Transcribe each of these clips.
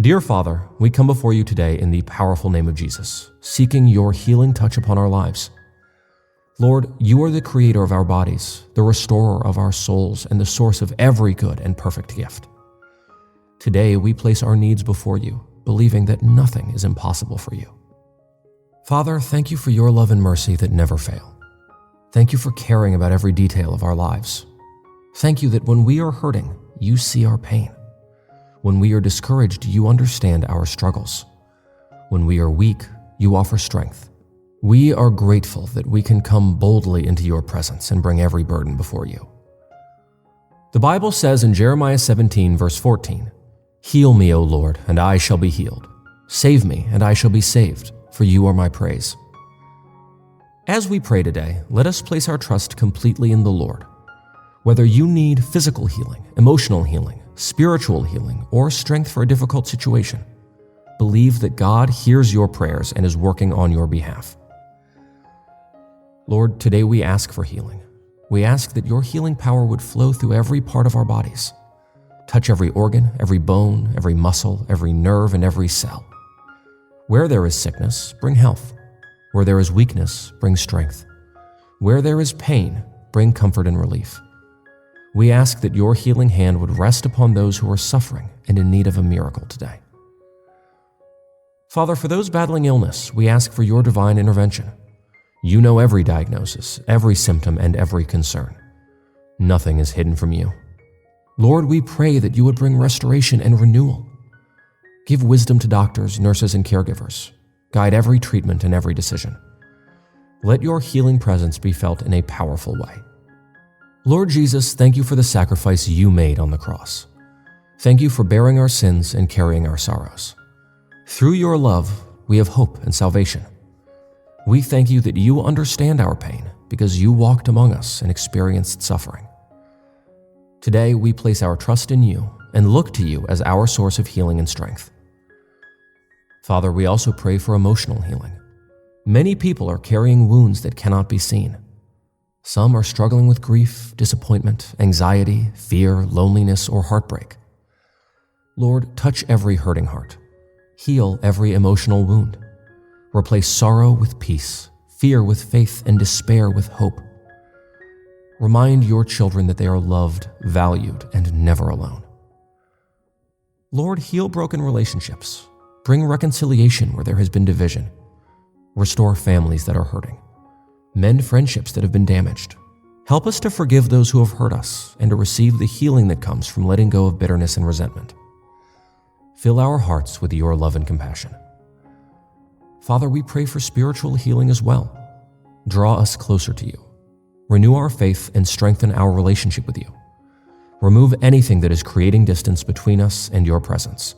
Dear Father, we come before you today in the powerful name of Jesus, seeking your healing touch upon our lives. Lord, you are the creator of our bodies, the restorer of our souls, and the source of every good and perfect gift. Today, we place our needs before you, believing that nothing is impossible for you. Father, thank you for your love and mercy that never fail. Thank you for caring about every detail of our lives. Thank you that when we are hurting, you see our pain. When we are discouraged, you understand our struggles. When we are weak, you offer strength. We are grateful that we can come boldly into your presence and bring every burden before you. The Bible says in Jeremiah 17, verse 14, "Heal me, O Lord, and I shall be healed. Save me, and I shall be saved, for you are my praise." As we pray today, let us place our trust completely in the Lord. Whether you need physical healing, emotional healing, spiritual healing, or strength for a difficult situation, believe that God hears your prayers and is working on your behalf. Lord, today we ask for healing. We ask that your healing power would flow through every part of our bodies. Touch every organ, every bone, every muscle, every nerve, and every cell. Where there is sickness, bring health. Where there is weakness, bring strength. Where there is pain, bring comfort and relief. We ask that your healing hand would rest upon those who are suffering and in need of a miracle today. Father, for those battling illness, we ask for your divine intervention. You know every diagnosis, every symptom, and every concern. Nothing is hidden from you. Lord, we pray that you would bring restoration and renewal. Give wisdom to doctors, nurses, and caregivers. Guide every treatment and every decision. Let your healing presence be felt in a powerful way. Lord Jesus, thank you for the sacrifice you made on the cross. Thank you for bearing our sins and carrying our sorrows. Through your love, we have hope and salvation. We thank you that you understand our pain because you walked among us and experienced suffering. Today, we place our trust in you and look to you as our source of healing and strength. Father, we also pray for emotional healing. Many people are carrying wounds that cannot be seen. Some are struggling with grief, disappointment, anxiety, fear, loneliness, or heartbreak. Lord, touch every hurting heart. Heal every emotional wound. Replace sorrow with peace, fear with faith, and despair with hope. Remind your children that they are loved, valued, and never alone. Lord, heal broken relationships. Bring reconciliation where there has been division. Restore families that are hurting. Mend friendships that have been damaged. Help us to forgive those who have hurt us and to receive the healing that comes from letting go of bitterness and resentment. Fill our hearts with your love and compassion. Father, we pray for spiritual healing as well. Draw us closer to you. Renew our faith and strengthen our relationship with you. Remove anything that is creating distance between us and your presence.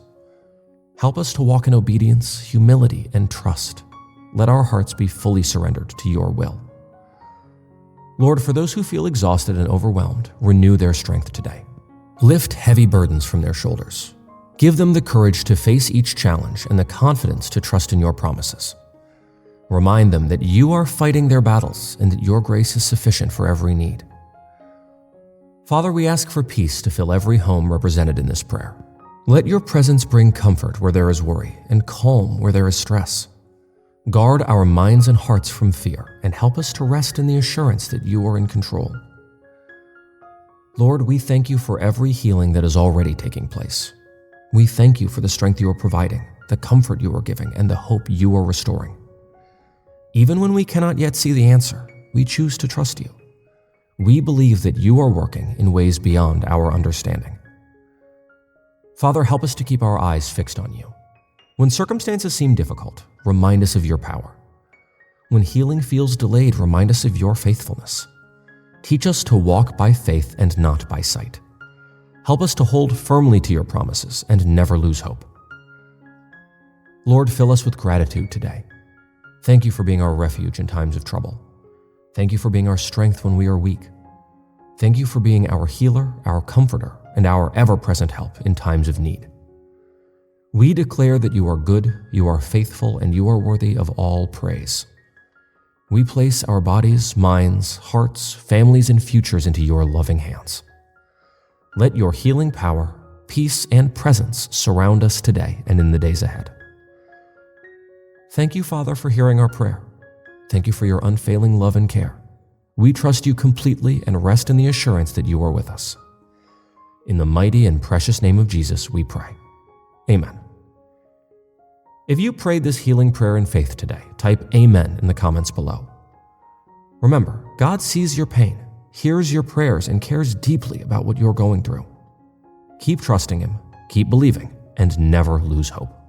Help us to walk in obedience, humility, and trust. Let our hearts be fully surrendered to your will. Lord, for those who feel exhausted and overwhelmed, renew their strength today. Lift heavy burdens from their shoulders. Give them the courage to face each challenge and the confidence to trust in your promises. Remind them that you are fighting their battles and that your grace is sufficient for every need. Father, we ask for peace to fill every home represented in this prayer. Let your presence bring comfort where there is worry and calm where there is stress. Guard our minds and hearts from fear and help us to rest in the assurance that you are in control. Lord, we thank you for every healing that is already taking place. We thank you for the strength you are providing, the comfort you are giving, and the hope you are restoring. Even when we cannot yet see the answer, we choose to trust you. We believe that you are working in ways beyond our understanding. Father, help us to keep our eyes fixed on you. When circumstances seem difficult, remind us of your power. When healing feels delayed, remind us of your faithfulness. Teach us to walk by faith and not by sight. Help us to hold firmly to your promises and never lose hope. Lord, fill us with gratitude today. Thank you for being our refuge in times of trouble. Thank you for being our strength when we are weak. Thank you for being our healer, our comforter, and our ever-present help in times of need. We declare that you are good, you are faithful, and you are worthy of all praise. We place our bodies, minds, hearts, families, and futures into your loving hands. Let your healing power, peace, and presence surround us today and in the days ahead. Thank you, Father, for hearing our prayer. Thank you for your unfailing love and care. We trust you completely and rest in the assurance that you are with us. In the mighty and precious name of Jesus, we pray. Amen. If you prayed this healing prayer in faith today, type Amen in the comments below. Remember, God sees your pain, hears your prayers, and cares deeply about what you're going through. Keep trusting Him, keep believing, and never lose hope.